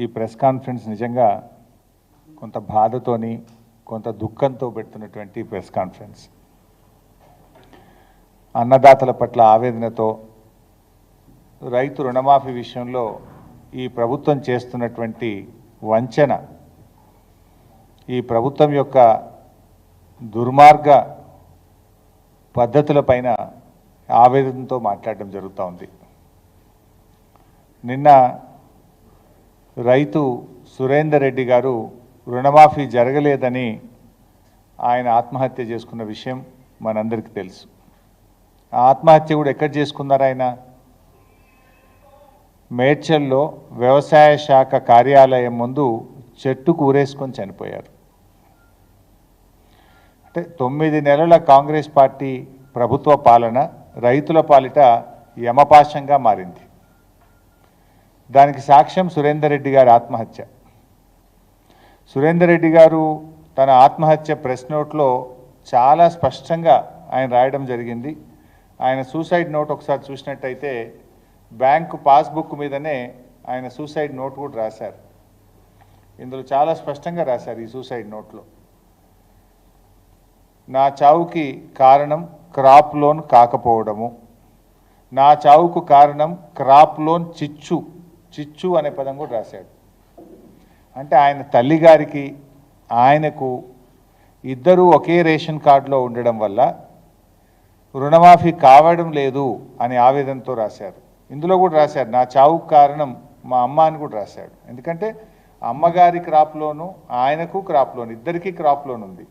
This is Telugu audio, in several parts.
ఈ ప్రెస్ కాన్ఫరెన్స్ నిజంగా కొంత బాధతోని కొంత దుఃఖంతో పెడుతున్నటువంటి ప్రెస్ కాన్ఫరెన్స్. అన్నదాతల పట్ల ఆవేదనతో రైతు రుణమాఫీ విషయంలో ఈ ప్రభుత్వం చేస్తున్నటువంటి వంచన, ఈ ప్రభుత్వం యొక్క దుర్మార్గ పద్ధతులపైన ఆవేదనతో మాట్లాడడం జరుగుతూ ఉంది. నిన్న రైతు సురేందర్ రెడ్డి గారు రుణమాఫీ జరగలేదని ఆయన ఆత్మహత్య చేసుకున్న విషయం మనందరికీ తెలుసు. ఆ ఆత్మహత్య కూడా ఎక్కడ చేసుకున్నారు? ఆయన మేడ్చల్లో వ్యవసాయ శాఖ కార్యాలయం ముందు చెట్టుకు ఊరేసుకొని చనిపోయారు. అంటే 9 నెలల కాంగ్రెస్ పార్టీ ప్రభుత్వ పాలన రైతుల పాలిట యమపాశంగా మారింది. దానికి సాక్ష్యం సురేందర్ రెడ్డి గారి ఆత్మహత్య. సురేందర్ రెడ్డి గారు తన ఆత్మహత్య ప్రెస్ నోట్లో చాలా స్పష్టంగా ఆయన రాయడం జరిగింది. ఆయన సూసైడ్ నోట్ ఒకసారి చూసినట్టయితే బ్యాంకు పాస్బుక్ మీదనే ఆయన సూసైడ్ నోట్ కూడా రాశారు. ఇందులో చాలా స్పష్టంగా రాశారు ఈ సూసైడ్ నోట్లో, నా చావుకి కారణం క్రాప్ లోన్ కాకపోవడము, నా చావుకు కారణం క్రాప్ లోన్ చిచ్చు అనే పదం కూడా రాశాడు. అంటే ఆయన తల్లిగారికి ఆయనకు ఇద్దరూ ఒకే రేషన్ కార్డులో ఉండడం వల్ల రుణమాఫీ కావడం లేదు అని ఆవేదనతో రాశారు. ఇందులో కూడా రాశారు నా చావుకు కారణం మా అమ్మ అని కూడా రాశాడు. ఎందుకంటే అమ్మగారి క్రాప్ లోను ఆయనకు క్రాప్ లోన్, ఇద్దరికీ క్రాప్ లోన్ ఉంది.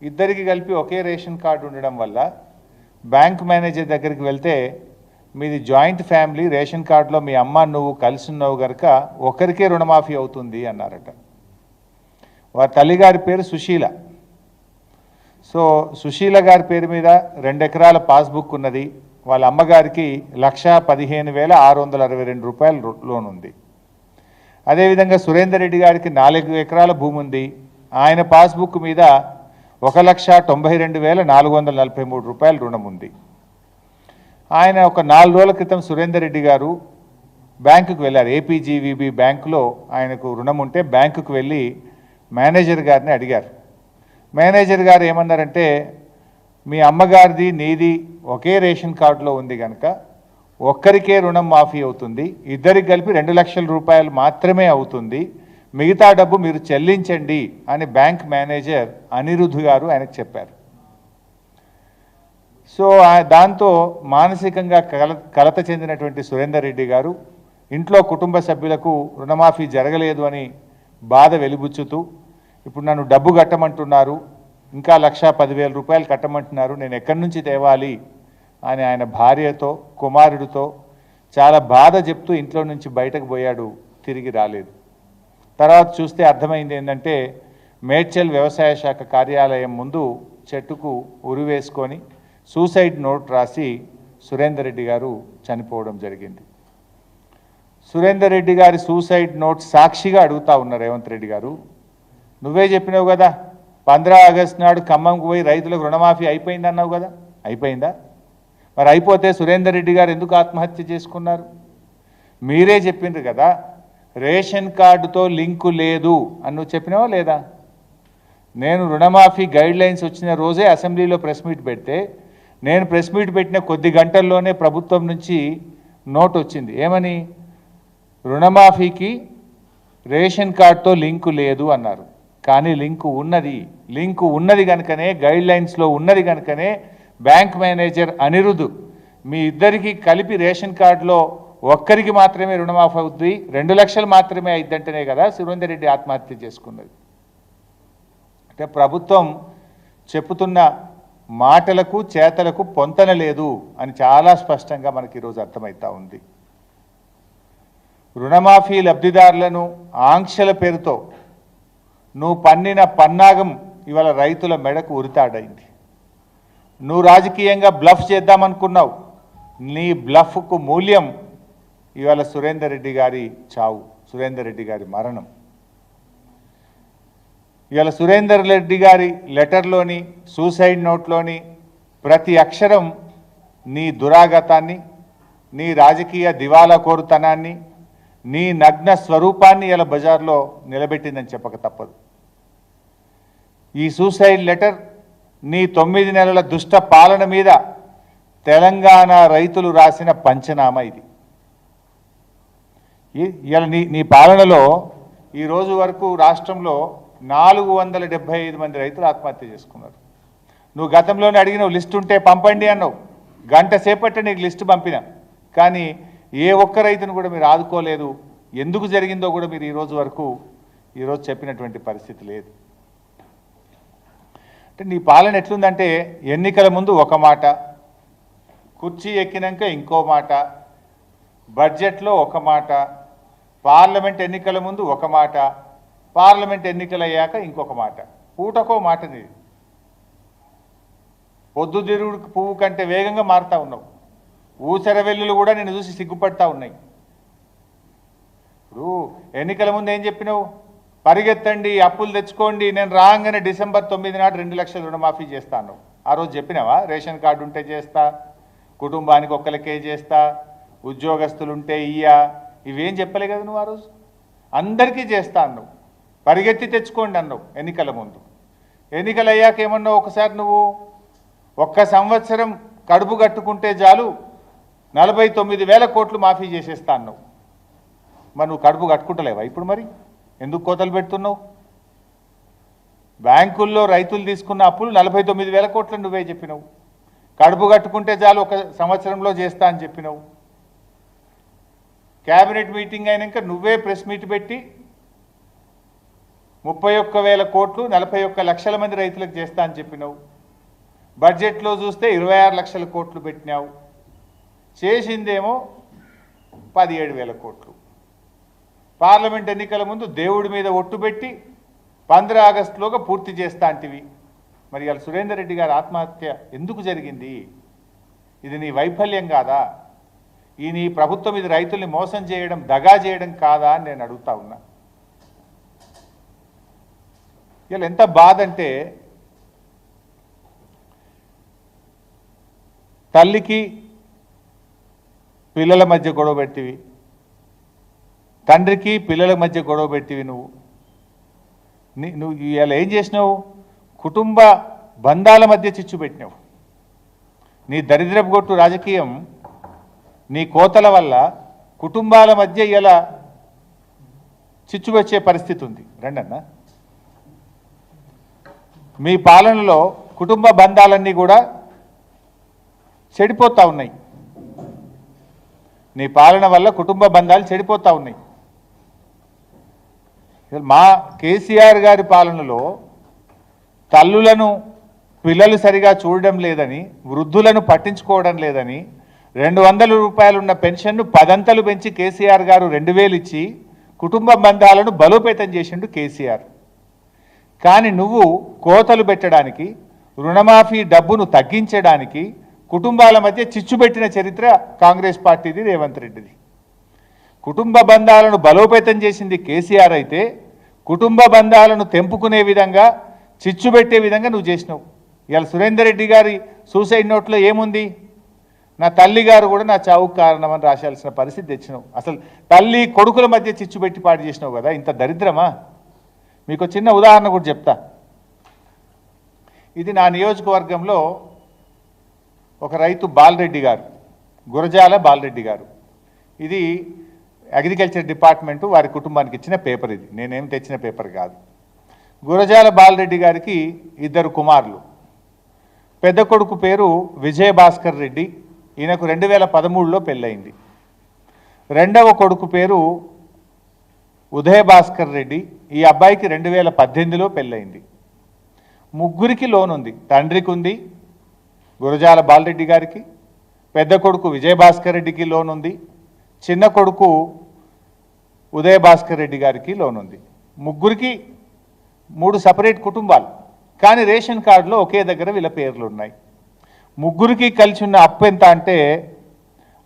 ఇద్దరికి కలిపి ఒకే రేషన్ కార్డు ఉండడం వల్ల బ్యాంక్ మేనేజర్ దగ్గరికి వెళ్తే మీది జాయింట్ ఫ్యామిలీ, రేషన్ కార్డులో మీ అమ్మ నువ్వు కలిసి ఉన్నావు కనుక ఒకరికే రుణమాఫీ అవుతుంది అన్నారట. వారి తల్లిగారి పేరు సుశీల. సో సుశీల గారి పేరు మీద 2 ఎకరాల పాస్బుక్ ఉన్నది. వాళ్ళ అమ్మగారికి 1,15,662 రూపాయల లోన్ ఉంది. అదేవిధంగా సురేందర్ రెడ్డి గారికి 4 ఎకరాల భూమి ఉంది. ఆయన పాస్బుక్ మీద 1,92,443 రూపాయల రుణం ఉంది. ఆయన ఒక 4 రోజుల క్రితం సురేందర్ రెడ్డి గారు బ్యాంకుకు వెళ్ళారు. ఏపీజీవీబీ బ్యాంకులో ఆయనకు రుణం ఉంటే బ్యాంకుకు వెళ్ళి మేనేజర్ గారిని అడిగారు. మేనేజర్ గారు ఏమన్నారంటే మీ అమ్మగారిది నీది ఒకే రేషన్ కార్డులో ఉంది కనుక ఒక్కరికే రుణం మాఫీ అవుతుంది, ఇద్దరికి కలిపి 2 లక్షల రూపాయలు మాత్రమే అవుతుంది, మిగతా డబ్బు మీరు చెల్లించండి అని బ్యాంక్ మేనేజర్ అనిరుద్ధ్ గారు ఆయనకు చెప్పారు. సో దాంతో మానసికంగా కలత చెందినటువంటి సురేందర్ రెడ్డి గారు ఇంట్లో కుటుంబ సభ్యులకు రుణమాఫీ జరగలేదు అని బాధ వెలిబుచ్చుతూ ఇప్పుడు నన్ను డబ్బు కట్టమంటున్నారు, ఇంకా 1,10,000 రూపాయలు కట్టమంటున్నారు, నేను ఎక్కడి నుంచి తేవాలి అని ఆయన భార్యతో కుమారుడితో చాలా బాధ చెప్తూ ఇంట్లో నుంచి బయటకు పోయాడు. తిరిగి రాలేదు. తర్వాత చూస్తే అర్థమైంది ఏంటంటే మేడ్చల్ వ్యవసాయ శాఖ కార్యాలయం ముందు చెట్టుకు ఉరివేసుకొని సూసైడ్ నోట్ రాసి సురేందర్ రెడ్డి గారు చనిపోవడం జరిగింది. సురేందర్ రెడ్డి గారి సూసైడ్ నోట్ సాక్షిగా అడుగుతా ఉన్నారు రేవంత్ రెడ్డి గారు, నువ్వే చెప్పినావు కదా 15 ఆగస్టు నాడు ఖమ్మంకు పోయి రైతులకు రుణమాఫీ అయిపోయింది అన్నావు కదా, అయిపోయిందా? మరి అయిపోతే సురేందర్ రెడ్డి గారు ఎందుకు ఆత్మహత్య చేసుకున్నారు? మీరే చెప్పిండ్రు కదా రేషన్ కార్డుతో లింకు లేదు అని నువ్వు చెప్పినావా లేదా? నేను రుణమాఫీ గైడ్లైన్స్ వచ్చిన రోజే అసెంబ్లీలో ప్రెస్ మీట్ పెడితే నేను ప్రెస్ మీట్ పెట్టిన కొద్ది గంటల్లోనే ప్రభుత్వం నుంచి నోట్ వచ్చింది. ఏమని? రుణమాఫీకి రేషన్ కార్డుతో లింకు లేదు అన్నారు. కానీ లింకు ఉన్నది కనుకనే, గైడ్లైన్స్లో ఉన్నది కనుకనే బ్యాంక్ మేనేజర్ అనిరుద్ధ్ మీ ఇద్దరికి కలిపి రేషన్ కార్డులో ఒక్కరికి మాత్రమే రుణమాఫీ అవుతుంది, 2 లక్షలు మాత్రమే అయిద్దంటేనే కదా సురేందర్ రెడ్డి ఆత్మహత్య చేసుకున్నది. అంటే ప్రభుత్వం చెప్పుతున్న మాటలకు చేతలకు పొంతన లేదు అని చాలా స్పష్టంగా మనకి ఈరోజు అర్థమవుతా ఉంది. రుణమాఫీ లబ్ధిదారులను ఆంక్షల పేరుతో నువ్వు పన్నిన పన్నాగం ఇవాళ రైతుల మెడకు ఉరితాడైంది. నువ్వు రాజకీయంగా బ్లఫ్ చేద్దామనుకున్నావు, నీ బ్లఫ్కు మూల్యం ఇవాళ సురేందర్ రెడ్డి గారి చావు, సురేందర్ రెడ్డి గారి మరణం. ఇవాళ సురేందర్ రెడ్డి గారి లెటర్లోని సూసైడ్ నోట్లోని ప్రతి అక్షరం నీ దురాగతాన్ని, నీ రాజకీయ దివాలా కోరుతనాన్ని, నీ నగ్న స్వరూపాన్ని ఇలా బజార్లో నిలబెట్టిందని చెప్పక తప్పదు. ఈ సూసైడ్ లెటర్ నీ 9 నెలల దుష్ట పాలన మీద తెలంగాణ రైతులు రాసిన పంచనామా ఇది. ఇలా నీ పాలనలో ఈ రోజు వరకు రాష్ట్రంలో 475 మంది రైతులు ఆత్మహత్య చేసుకున్నారు. నువ్వు గతంలోనే అడిగినావు, లిస్ట్ ఉంటే పంపండి అన్నావు. గంట సేపట్టే నీకు లిస్ట్ పంపినా, కానీ ఏ ఒక్క రైతును కూడా మీరు ఆదుకోలేదు. ఎందుకు జరిగిందో కూడా మీరు ఈరోజు చెప్పినటువంటి పరిస్థితి లేదు. అంటే నీ పాలన ఎట్లుందంటే ఎన్నికల ముందు ఒక మాట, కుర్చీ ఎక్కినాక ఇంకో మాట, బడ్జెట్లో ఒక మాట, పార్లమెంట్ ఎన్నికల ముందు ఒక మాట, పార్లమెంట్ ఎన్నికలు అయ్యాక ఇంకొక మాట, పూటకో మాట. నీది పొద్దుతిరుగుడు పువ్వు కంటే వేగంగా మారుతూ ఉన్నావు. ఊసర వెల్లులు కూడా నిన్ను చూసి సిగ్గుపడతా ఉన్నాయి. ఇప్పుడు ఎన్నికల ముందు ఏం చెప్పినావు? పరిగెత్తండి, అప్పులు తెచ్చుకోండి, నేను రాగానే డిసెంబర్ 9 నాడు 2 లక్షల రుణమాఫీ చేస్తాను. ఆ రోజు చెప్పినావా? రేషన్ కార్డు ఉంటే చేస్తా, కుటుంబానికి ఒక్కరికే చేస్తా, ఉద్యోగస్తులు ఉంటే ఇవేం చెప్పలే కదా నువ్వు. ఆ రోజు అందరికీ చేస్తా అన్నావు, పరిగెత్తి తెచ్చుకోండి అన్నావు ఎన్నికల ముందు. ఎన్నికలు అయ్యాక ఏమన్నావు? ఒకసారి నువ్వు ఒక్క సంవత్సరం కడుపు కట్టుకుంటే చాలు 49,000 కోట్లు మాఫీ చేసేస్తా అన్నావు. మరి నువ్వు కడుపు కట్టుకుంటలేవా ఇప్పుడు? మరి ఎందుకు కోతలు పెడుతున్నావు? బ్యాంకుల్లో రైతులు తీసుకున్న అప్పులు 49,000 కోట్లు నువ్వే చెప్పినావు. కడుపు కట్టుకుంటే చాలు ఒక సంవత్సరంలో చేస్తా అని చెప్పినావు. క్యాబినెట్ మీటింగ్ అయినాక నువ్వే ప్రెస్ మీట్ పెట్టి 31,000 కోట్లు 41 లక్షల మంది రైతులకు చేస్తా అని చెప్పినావు. బడ్జెట్లో చూస్తే 26 లక్షల కోట్లు పెట్టినావు. చేసిందేమో 17,000 కోట్లు. పార్లమెంట్ ఎన్నికల ముందు దేవుడి మీద ఒట్టు పెట్టి 15 ఆగస్టులోగా పూర్తి చేస్తా అంటివి. మరి ఇవాళ సురేందర్ రెడ్డి గారి ఆత్మహత్య ఎందుకు జరిగింది? ఇది నీ వైఫల్యం కాదా? ఈ నీ ప్రభుత్వం ఇది రైతుల్ని మోసం చేయడం, దగా చేయడం కాదా అని నేను అడుగుతా ఉన్నా. ఇలా ఎంత బాధ అంటే, తల్లికి పిల్లల మధ్య గొడవ పెట్టివి, తండ్రికి పిల్లల మధ్య గొడవ పెట్టివి. నువ్వు ఇలా ఏం చేసినావు? కుటుంబ బంధాల మధ్య చిచ్చు పెట్టినావు. నీ దరిద్రపు గొట్టు రాజకీయం, నీ కోతల వల్ల కుటుంబాల మధ్య ఇలా చిచ్చు వచ్చే పరిస్థితి ఉంది. రండన్నా, మీ పాలనలో కుటుంబ బంధాలన్నీ కూడా చెడిపోతూ ఉన్నాయి. నీ పాలన వల్ల కుటుంబ బంధాలు చెడిపోతూ ఉన్నాయి. మా కేసీఆర్ గారి పాలనలో తల్లులను పిల్లలు సరిగా చూడడం లేదని, వృద్ధులను పట్టించుకోవడం లేదని, 200 రూపాయలు ఉన్న పెన్షన్ను 10 అంతలు పెంచి కేసీఆర్ గారు 2,000 ఇచ్చి కుటుంబ బంధాలను బలోపేతం చేసిండు కేసీఆర్. కానీ నువ్వు కోతలు పెట్టడానికి, రుణమాఫీ డబ్బును తగ్గించడానికి, కుటుంబాల మధ్య చిచ్చు పెట్టిన చరిత్ర కాంగ్రెస్ పార్టీది, రేవంత్ రెడ్డిది. కుటుంబ బంధాలను బలోపేతం చేసింది కేసీఆర్ అయితే, కుటుంబ బంధాలను తెంపుకునే విధంగా, చిచ్చు పెట్టే విధంగా నువ్వు చేసినావు. ఇవాళ సురేందర్ రెడ్డి గారి సూసైడ్ నోట్లో ఏముంది? నా తల్లి గారు కూడా నా చావుకు కారణమని రాశాల్సిన పరిస్థితి తెచ్చినావు. అసలు తల్లి కొడుకుల మధ్య చిచ్చు పెట్టి పాటు చేసినావు కదా. ఇంత దరిద్రమా? మీకు చిన్న ఉదాహరణ కూడా చెప్తా. ఇది నా నియోజకవర్గంలో ఒక రైతు బాలరెడ్డి గారు, గురజాల బాలరెడ్డి గారు. ఇది అగ్రికల్చర్ డిపార్ట్మెంటు వారి కుటుంబానికి ఇచ్చిన పేపర్. ఇది నేనేం తెచ్చిన పేపర్ కాదు. గురజాల బాలరెడ్డి గారికి 2 కుమారులు. పెద్ద కొడుకు పేరు విజయభాస్కర్ రెడ్డి, ఈయనకు 2013లో పెళ్ళయింది. రెండవ కొడుకు పేరు ఉదయభాస్కర్ రెడ్డి, ఈ అబ్బాయికి 2018లో పెళ్ళయింది. ముగ్గురికి లోన్ ఉంది. తండ్రికి ఉంది, గురజాల బాలరెడ్డి గారికి, పెద్ద కొడుకు విజయభాస్కర్ రెడ్డికి లోన్ ఉంది, చిన్న కొడుకు ఉదయభాస్కర్ రెడ్డి గారికి లోన్ ఉంది. ముగ్గురికి 3 సపరేట్ కుటుంబాలు, కానీ రేషన్ కార్డులో ఒకే దగ్గర వీళ్ళ పేర్లు ఉన్నాయి. ముగ్గురికి కలిసి ఉన్న అప్పు ఎంత అంటే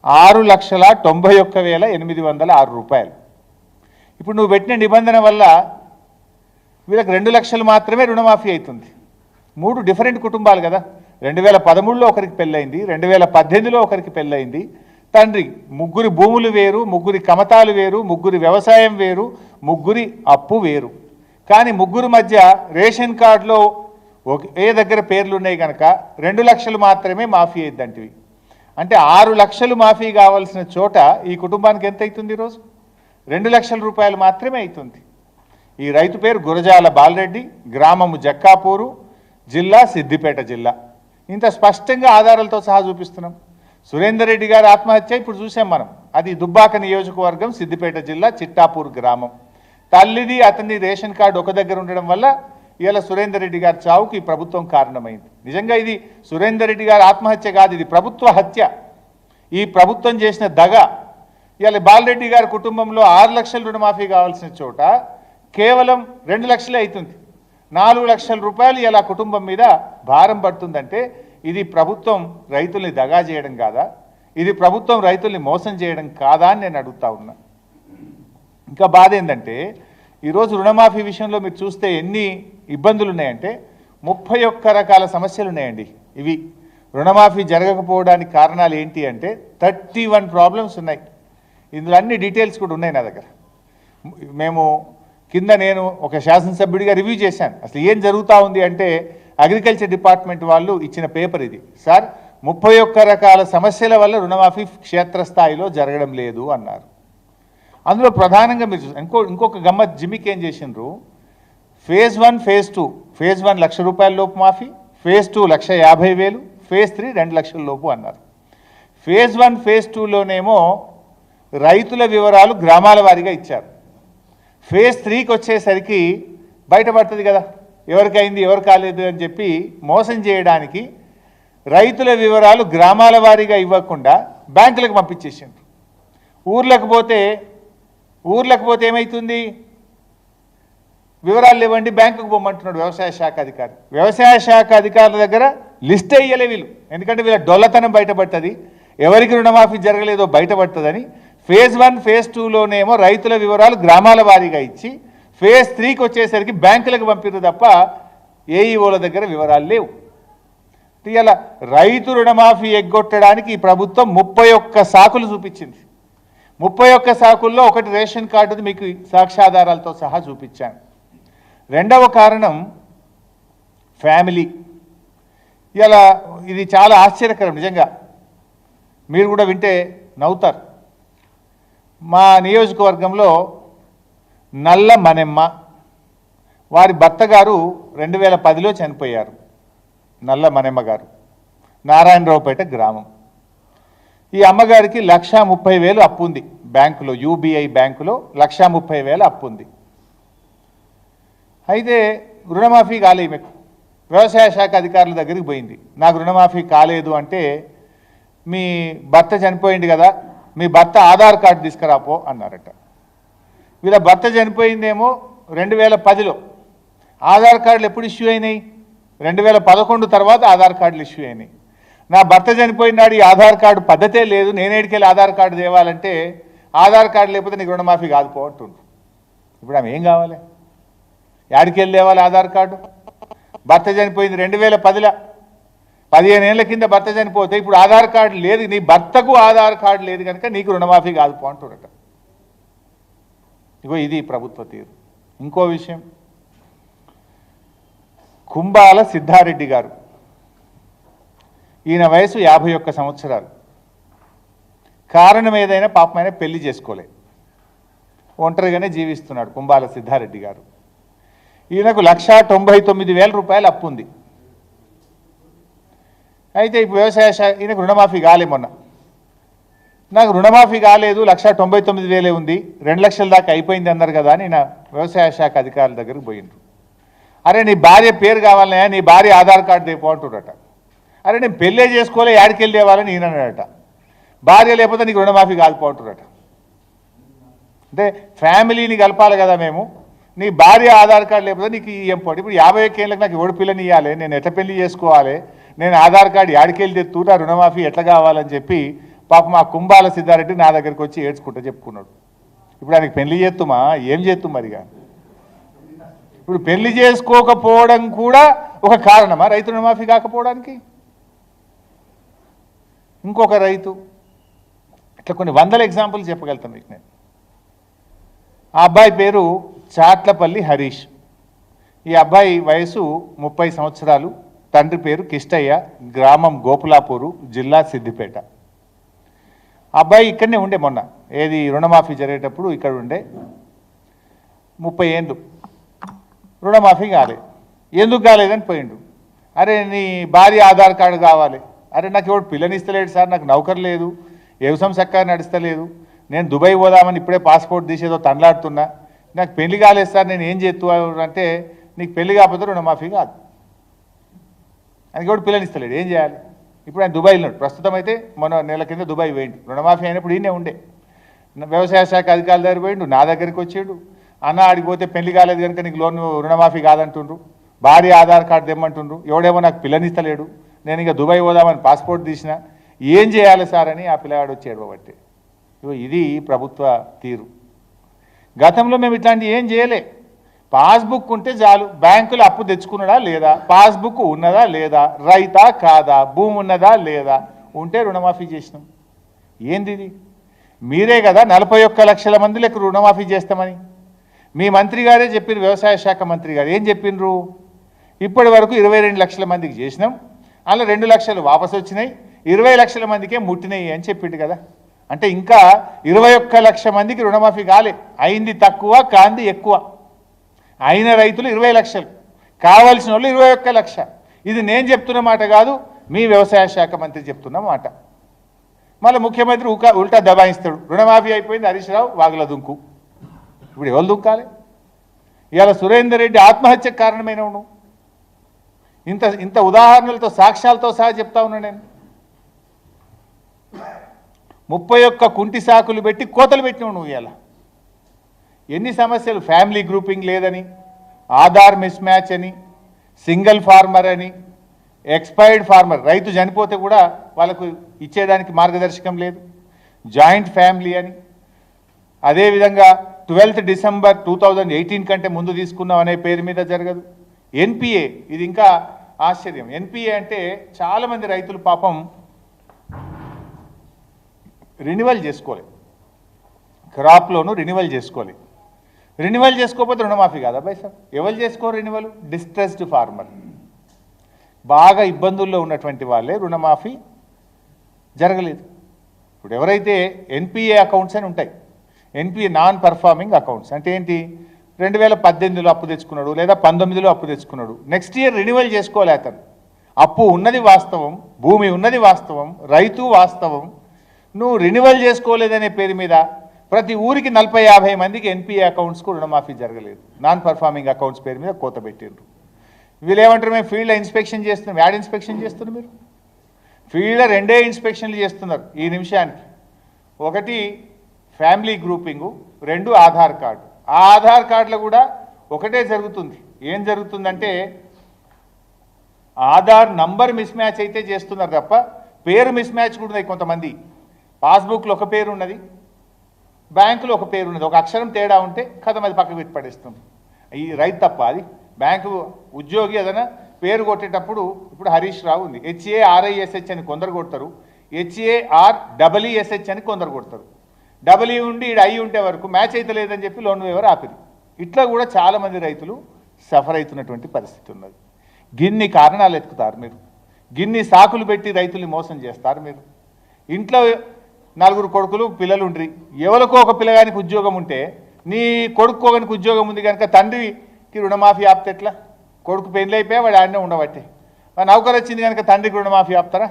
6,91,806 రూపాయలు. ఇప్పుడు నువ్వు పెట్టిన నిబంధన వల్ల వీళ్ళకి 2 లక్షలు మాత్రమే రుణమాఫీ అవుతుంది. 3 డిఫరెంట్ కుటుంబాలు కదా. 2013లో ఒకరికి పెళ్ళయింది, 2018లో ఒకరికి పెళ్ళయింది, తండ్రి, ముగ్గురి భూములు వేరు, ముగ్గురి కమతాలు వేరు, ముగ్గురి వ్యవసాయం వేరు, ముగ్గురి అప్పు వేరు. కానీ ముగ్గురు మధ్య రేషన్ కార్డులో ఏ దగ్గర పేర్లు ఉన్నాయి కనుక 2 లక్షలు మాత్రమే మాఫీ అయ్యిద్దంటివి. అంటే 6 లక్షలు మాఫీ కావాల్సిన చోట ఈ కుటుంబానికి ఎంత అవుతుంది ఈరోజు? 2 లక్షల రూపాయలు మాత్రమే అవుతుంది. ఈ రైతు పేరు గురజాల బాలరెడ్డి, గ్రామము జక్కాపూరు, జిల్లా సిద్దిపేట జిల్లా. ఇంత స్పష్టంగా ఆధారాలతో సహా చూపిస్తున్నాం. సురేందర్ రెడ్డి గారి ఆత్మహత్య ఇప్పుడు చూసాం మనం. అది దుబ్బాక నియోజకవర్గం, సిద్దిపేట జిల్లా, చిట్టాపూర్ గ్రామం. తల్లిది అతని రేషన్ కార్డు ఒక దగ్గర ఉండడం వల్ల ఇలా సురేందర్ రెడ్డి గారి చావుకి ఈ ప్రభుత్వం కారణమైంది. నిజంగా ఇది సురేందర్ రెడ్డి గారి ఆత్మహత్య కాదు, ఇది ప్రభుత్వ హత్య. ఈ ప్రభుత్వం చేసిన దగ. ఇలా బాలరెడ్డి గారి కుటుంబంలో 6 లక్షల రుణమాఫీ కావాల్సిన చోట కేవలం 2 లక్షలే అవుతుంది. 4 లక్షల రూపాయలు ఇలా కుటుంబం మీద భారం పడుతుందంటే ఇది ప్రభుత్వం రైతుల్ని దగా చేయడం కాదా? ఇది ప్రభుత్వం రైతుల్ని మోసం చేయడం కాదా అని నేను అడుగుతా ఉన్నా. ఇంకా బాధ ఏంటంటే ఈరోజు రుణమాఫీ విషయంలో మీరు చూస్తే ఎన్ని ఇబ్బందులు ఉన్నాయంటే 31 రకాల సమస్యలు ఉన్నాయండి. ఇవి రుణమాఫీ జరగకపోవడానికి కారణాలు ఏంటి అంటే 31 ప్రాబ్లమ్స్ ఉన్నాయి. ఇందులో అన్ని డీటెయిల్స్ కూడా ఉన్నాయి నా దగ్గర. మేము కింద నేను ఒక శాసనసభ్యుడిగా రివ్యూ చేశాను. అసలు ఏం జరుగుతూ ఉంది అంటే అగ్రికల్చర్ డిపార్ట్మెంట్ వాళ్ళు ఇచ్చిన పేపర్ ఇది. సార్ 31 రకాల సమస్యల వల్ల రుణమాఫీ క్షేత్రస్థాయిలో జరగడం లేదు అన్నారు. అందులో ప్రధానంగా మీరు ఇంకొక గమ్మత్ జిమ్మికి ఏం చేసిండ్రు, ఫేజ్ 1 ఫేజ్ 2. ఫేజ్ 1 1,00,000 రూపాయల లోపు మాఫీ, ఫేజ్ 2 1,50,000, ఫేజ్ 3 2 లక్షల లోపు అన్నారు. ఫేజ్ 1 ఫేజ్ 2లోనేమో రైతుల వివరాలు గ్రామాల వారీగా ఇచ్చారు. ఫేజ్ 3కి వచ్చేసరికి బయటపడుతుంది కదా ఎవరికైంది ఎవరు కాలేదు అని చెప్పి మోసం చేయడానికి రైతుల వివరాలు గ్రామాల వారీగా ఇవ్వకుండా బ్యాంకులకు పంపించేసిండ్రు. ఊర్లకు పోతే ఏమవుతుంది? వివరాలు ఇవ్వండి బ్యాంకుకు పోమంటున్నాడు వ్యవసాయ శాఖ అధికారి. వ్యవసాయ శాఖ అధికారుల దగ్గర లిస్ట్ వేయలే వీళ్ళు. ఎందుకంటే వీళ్ళ డొల్లతనం బయటపడుతుంది, ఎవరికి రుణమాఫీ జరగలేదో బయటపడుతుందని ఫేజ్ 1 ఫేజ్ 2లోనేమో రైతుల వివరాలు గ్రామాల వారీగా ఇచ్చి ఫేజ్ 3కి వచ్చేసరికి బ్యాంకులకు పంపిరు తప్ప ఏఈఓల దగ్గర వివరాలు లేవు. ఇలా రైతు రుణమాఫీ ఎగ్గొట్టడానికి ఈ ప్రభుత్వం 31 సాకులు చూపించింది. 31 సాకుల్లో ఒకటి రేషన్ కార్డుది మీకు సాక్ష్యాధారాలతో సహా చూపించాను. రెండవ కారణం ఫ్యామిలీ. ఇలా ఇది చాలా ఆశ్చర్యకరం, నిజంగా మీరు కూడా వింటే నవ్వుతారు. మా నియోజకవర్గంలో నల్ల మనెమ్మ, వారి భర్త గారు 2010లో చనిపోయారు. నల్ల మనెమ్మ గారు నారాయణరావుపేట గ్రామం. ఈ అమ్మగారికి 1,30,000 అప్పు ఉంది బ్యాంకులో, యూబీఐ బ్యాంకులో 1,30,000 అప్పు ఉంది. అయితే రుణమాఫీ కాలే మీకు. వ్యవసాయ శాఖ అధికారుల దగ్గరికి పోయింది, నాకు రుణమాఫీ కాలేదు అంటే మీ భర్త చనిపోయింది కదా, మీ భర్త ఆధార్ కార్డు తీసుకురాపో అన్నారట. వీళ్ళ భర్త చనిపోయిందేమో 2010లో. ఆధార్ కార్డులు ఎప్పుడు ఇష్యూ అయినాయి? 2011 తర్వాత ఆధార్ కార్డులు ఇష్యూ అయినాయి. నా భర్త చనిపోయినాడు, ఈ ఆధార్ కార్డు పద్ధతే లేదు, నేనేడికెళ్ళి ఆధార్ కార్డు తేవాలంటే ఆధార్ కార్డు లేకపోతే నీకు రుణమాఫీ కాదుపో అంటుండ్రు. ఇప్పుడు ఆమె ఏం కావాలి? యాడికెళ్ళి తేవాలి ఆధార్ కార్డు? భర్త చనిపోయింది 2010లో, 15 ఏళ్ల కింద భర్త చనిపోతే ఇప్పుడు ఆధార్ కార్డు లేదు, నీ భర్తకు ఆధార్ కార్డు లేదు కనుక నీకు రుణమాఫీ కాదుపో అంటున్నట. ఇగో ఇది ప్రభుత్వ తీరు. ఇంకో విషయం, కుంబాల సిద్ధారెడ్డి గారు, ఈయన వయసు 51 సంవత్సరాలు. కారణం ఏదైనా పాపమైన పెళ్లి చేసుకోలే, ఒంటరిగానే జీవిస్తున్నాడు కుంబాల సిద్ధారెడ్డి గారు. ఈయనకు 1,99,000 రూపాయలు అప్పు ఉంది. అయితే ఇప్పుడు వ్యవసాయ శాఖ ఈయనకు రుణమాఫీ కాలే. మొన్న నాకు రుణమాఫీ కాలేదు, 1,99,000 ఉంది, 2 లక్షల దాకా అయిపోయింది అన్నారు కదా అని నా వ్యవసాయ శాఖ అధికారుల దగ్గరకు పోయిండ్రు. అరే నీ భార్య పేరు కావాలనే, నీ భార్య ఆధార్ కార్డు తెపో అంటున్నారట. అరే నేను పెళ్ళే చేసుకోలే, యాడికెళ్ళి తేవాలని ఈయన అన్నాడట. భార్య లేకపోతే నీకు రుణమాఫీ కాదుపోంటున్నట. అంటే ఫ్యామిలీని కలపాలి కదా మేము, నీ భార్య ఆధార్ కార్డు లేకపోతే నీకు ఏం పోటీ. ఇప్పుడు 51 ఏళ్ళకి నాకు ఎవడు పిల్లని ఇవ్వాలి, నేను ఎట్లా పెళ్లి చేసుకోవాలి, నేను ఆధార్ కార్డు యాడికెళ్ళి తెత్తురా, రుణమాఫీ ఎట్లా కావాలని చెప్పి పాపం మా కుంబాల సిద్ధారెడ్డి నా దగ్గరికి వచ్చి ఏడ్చుకుంటూ చెప్పుకున్నాడు. ఇప్పుడు ఆయనకి పెళ్లి చేస్తుమా ఏం చేస్తాం మరిగా? ఇప్పుడు పెళ్లి చేసుకోకపోవడం కూడా ఒక కారణమా రైతు రుణమాఫీ కాకపోవడానికి? ఇంకొక రైతు ఇట్లా కొన్ని వందల ఎగ్జాంపుల్ చెప్పగలుగుతాను మీకు నేను. ఆ అబ్బాయి పేరు చాట్లపల్లి హరీష్. ఈ అబ్బాయి వయసు 30 సంవత్సరాలు. తండ్రి పేరు కిష్టయ్య, గ్రామం గోపులాపూరు, జిల్లా సిద్దిపేట. అబ్బాయి ఇక్కడనే ఉండే, మొన్న ఏది రుణమాఫీ జరిగేటప్పుడు ఇక్కడ ఉండే. 30 ఏళ్ళు రుణమాఫీ కాలేదు. ఎందుకు కాలేదని పోయిండు. అరే నీ భార్య ఆధార్ కార్డు కావాలి. అరే నాకు ఎవడు పిల్లనిస్తలేడు సార్, నాకు నౌకరు లేదు, వ్యవసాయం చక్కగా నడుస్తలేదు, నేను దుబాయ్ పోదామని ఇప్పుడే పాస్పోర్ట్ తీసేదో తండ్లాడుతున్నా, నాకు పెళ్లి కాలేదు సార్, నేను ఏం చేస్తూ అంటే నీకు పెళ్లి కాకపోతే రుణమాఫీ కాదు. ఆయనకి ఎవడు పిల్లనిస్తలేడు, ఏం చేయాలి? ఇప్పుడు ఆయన దుబాయ్ ఉన్నాడు. ప్రస్తుతం అయితే మొన్న నెల కింద దుబాయ్ పోయిండు. రుణమాఫీ అయినప్పుడు ఈయనే ఉండే. వ్యవసాయ శాఖ అధికారుల దగ్గర పోయిండు, నా దగ్గరికి వచ్చిండు. అన్న ఆడిపోతే పెళ్లి కాలేదు కనుక నీకు లోన్ రుణమాఫీ కాదంటుండ్రు, భార్య ఆధార్ కార్డు తెమ్మంటుండ్రు, ఎవడేమో నాకు పిల్లనిస్తలేడు, నేను ఇక దుబాయ్ పోదామని పాస్పోర్ట్ తీసిన, ఏం చేయాలి సార్ అని ఆ పిల్లగాడు వచ్చి ఏడవబట్టే. ఇది ప్రభుత్వ తీరు. గతంలో మేము ఇట్లాంటివి ఏం చేయలే. పాస్బుక్ ఉంటే చాలు, బ్యాంకులో అప్పు తెచ్చుకున్నాడా లేదా, పాస్బుక్ ఉన్నదా లేదా, రైతా కాదా, భూమి ఉన్నదా లేదా, ఉంటే రుణమాఫీ చేసినాం. ఏంది ఇది? మీరే కదా 41 లక్షల మందిలకు రుణమాఫీ చేస్తామని మీ మంత్రి గారే చెప్పారు, వ్యవసాయ శాఖ మంత్రి గారు ఏం చెప్పిండ్రు? ఇప్పటి వరకు 22 లక్షల మందికి చేసినాం, అలా 2 లక్షలు వాపసు వచ్చినాయి, 20 లక్షల మందికే ముట్టినాయి అని చెప్పిండు కదా. అంటే ఇంకా 21 లక్ష మందికి రుణమాఫీ కాలే. అయింది తక్కువ, కాంది ఎక్కువ. అయిన రైతులు 20 లక్షలు, కావాల్సిన వాళ్ళు 21 లక్ష. ఇది నేను చెప్తున్న మాట కాదు, మీ వ్యవసాయ శాఖ మంత్రి చెప్తున్న మాట. మళ్ళీ ముఖ్యమంత్రి ఉల్టా దబాయిస్తాడు, రుణమాఫీ అయిపోయింది హరీష్ రావు వాగుల దుంకు. ఇప్పుడు ఎవరు దుంకాలి? ఇవాళ సురేందర్ రెడ్డి ఆత్మహత్యకు కారణమైన నువ్వు. ఇంత ఉదాహరణలతో సాక్ష్యాలతో సహా చెప్తా ఉన్నా నేను. 31 కుంటి సాకులు పెట్టి కోతలు పెట్టినావు నువ్వు. ఇవాళ ఎన్ని సమస్యలు, ఫ్యామిలీ గ్రూపింగ్ లేదని, ఆధార్ మిస్ మ్యాచ్ అని, సింగిల్ ఫార్మర్ అని, ఎక్స్పైర్డ్ ఫార్మర్ రైతు చనిపోతే కూడా వాళ్ళకు ఇచ్చేదానికి మార్గదర్శకం లేదు, జాయింట్ ఫ్యామిలీ అని, అదేవిధంగా 12 డిసెంబర్ 2018 కంటే ముందు తీసుకున్నాం అనే పేరు మీద జరగదు. ఎన్పిఏ, ఇది ఇంకా ఆశ్చర్యం. ఎన్పిఏ అంటే చాలామంది రైతులు పాపం రెన్యువల్ చేసుకోవాలి, క్రాప్ లోను రెన్యువల్ చేసుకోవాలి. రెన్యువల్ చేసుకోకపోతే రుణమాఫీ కాదా అబ్బాయి సార్? ఎవరు చేసుకోరు రెన్యువల్? డిస్ట్రెస్డ్ ఫార్మర్, బాగా ఇబ్బందుల్లో ఉన్నటువంటి వాళ్ళే రుణమాఫీ జరగలేదు. ఇప్పుడు ఎవరైతే ఎన్పిఏ అకౌంట్స్ అని ఉంటాయి, ఎన్పిఏ నాన్ పర్ఫార్మింగ్ అకౌంట్స్ అంటే ఏంటి? 2018లో అప్పు తెచ్చుకున్నాడు లేదా 19లో అప్పు తెచ్చుకున్నాడు, నెక్స్ట్ ఇయర్ రెన్యువల్ చేసుకోవాలి. అతను అప్పు ఉన్నది వాస్తవం, భూమి ఉన్నది వాస్తవం, రైతు వాస్తవం, నువ్వు రెన్యువల్ చేసుకోలేదనే పేరు మీద ప్రతి ఊరికి 40-50 మందికి ఎన్పిఏ అకౌంట్స్కు రుణమాఫీ జరగలేదు. నాన్ పర్ఫార్మింగ్ అకౌంట్స్ పేరు మీద కోత పెట్టిండ్రు. వీళ్ళు ఏమంటారు, మేము ఫీల్డ్లో ఇన్స్పెక్షన్ చేస్తున్నాం. యాడ్ ఇన్స్పెక్షన్ చేస్తున్నారు మీరు? ఫీల్డ్లో 2 ఇన్స్పెక్షన్లు చేస్తున్నారు ఈ నిమిషానికి. ఒకటి ఫ్యామిలీ గ్రూపింగు, 2 ఆధార్ కార్డు. ఆ ఆధార్ కార్డులో కూడా ఒకటే జరుగుతుంది. ఏం జరుగుతుందంటే ఆధార్ నంబర్ మిస్ మ్యాచ్ అయితే చేస్తున్నారు తప్ప పేరు మిస్ మ్యాచ్ కూడా ఉంది. కొంతమంది పాస్బుక్లో ఒక పేరు ఉన్నది, బ్యాంకులో ఒక పేరు ఉన్నది, ఒక అక్షరం తేడా ఉంటే కథం అది పక్కకు పెట్టి పడేస్తుంది. ఈ రైతు తప్ప అది. బ్యాంకు ఉద్యోగి ఏదైనా పేరు కొట్టేటప్పుడు ఇప్పుడు హరీష్ రావు ఉంది, HARISH అని కొందరు కొడతారు, HAREESH అని కొందరు కొడతారు. డబల్ ఉండి ఈడ అయి ఉంటే వరకు మ్యాచ్ అయితే లేదని చెప్పి లోన్ వేవర్ ఆపిరి. ఇట్లా కూడా చాలామంది రైతులు సఫర్ అవుతున్నటువంటి పరిస్థితి ఉన్నది. గిన్ని కారణాలు ఎత్తుకుతారు మీరు, గిన్ని సాకులు పెట్టి రైతుల్ని మోసం చేస్తారు మీరు. ఇంట్లో 4 కొడుకులు పిల్లలు ఉండ్రి, ఎవరికో ఒక పిల్లగానికి ఉద్యోగం ఉంటే నీ కొడుకోగానికి ఉద్యోగం ఉంది కనుక తండ్రికి రుణమాఫీ ఆపితే ఎట్లా? కొడుకు పెళ్ళి అయిపోయా వాడు ఆడనే ఉండబట్టే. నౌకరు వచ్చింది కనుక తండ్రికి రుణమాఫీ ఆపుతారా?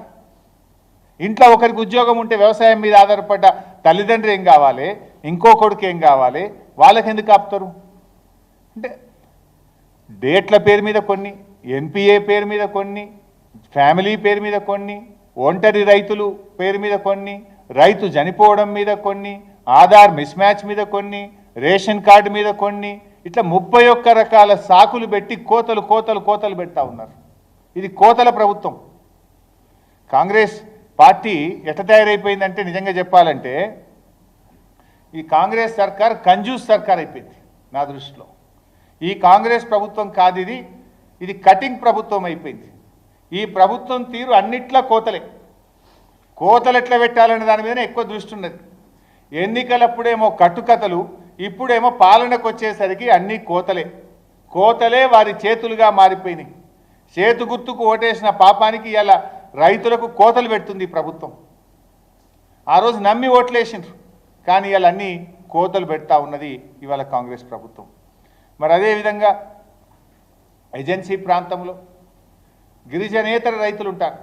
ఇంట్లో ఒకరికి ఉద్యోగం ఉంటే వ్యవసాయం మీద ఆధారపడ్డ తల్లిదండ్రులు ఏం కావాలి, ఇంకో కొడుకు ఏం కావాలి, వాళ్ళకి ఎందుకు ఆపుతారు? అంటే డేట్ల పేరు మీద కొన్ని, ఎన్పిఏ పేరు మీద కొన్ని, ఫ్యామిలీ పేరు మీద కొన్ని, ఒంటరి రైతులు పేరు మీద కొన్ని, రైతు చనిపోవడం మీద కొన్ని, ఆధార్ మిస్ మ్యాచ్ మీద కొన్ని, రేషన్ కార్డు మీద కొన్ని, ఇట్లా 31 రకాల సాకులు పెట్టి కోతలు కోతలు కోతలు పెడతా ఉన్నారు. ఇది కోతల ప్రభుత్వం. కాంగ్రెస్ పార్టీ ఎట్లా తయారైపోయిందంటే నిజంగా చెప్పాలంటే ఈ కాంగ్రెస్ సర్కార్ కంజూస్ సర్కార్ అయిపోయింది నా దృష్టిలో. ఈ కాంగ్రెస్ ప్రభుత్వం కాదు ఇది, ఇది కటింగ్ ప్రభుత్వం అయిపోయింది. ఈ ప్రభుత్వం తీరు అన్నిట్లా కోతలే. కోతలు ఎట్లా పెట్టాలనే దాని మీదనే ఎక్కువ దృష్టి ఉన్నది. ఎన్నికలప్పుడేమో కట్టుకథలు, ఇప్పుడేమో పాలనకు వచ్చేసరికి అన్నీ కోతలే వారి చేతులుగా మారిపోయినాయి. చేతు గుర్తుకు ఓటేసిన పాపానికి ఇలా రైతులకు కోతలు పెడుతుంది ప్రభుత్వం. ఆ రోజు నమ్మి ఓట్లేసిండ్రు, కానీ ఇలా అన్నీ కోతలు పెడతా ఉన్నది ఇవాళ కాంగ్రెస్ ప్రభుత్వం. మరి అదేవిధంగా ఏజెన్సీ ప్రాంతంలో గిరిజనేతర రైతులు ఉంటారు.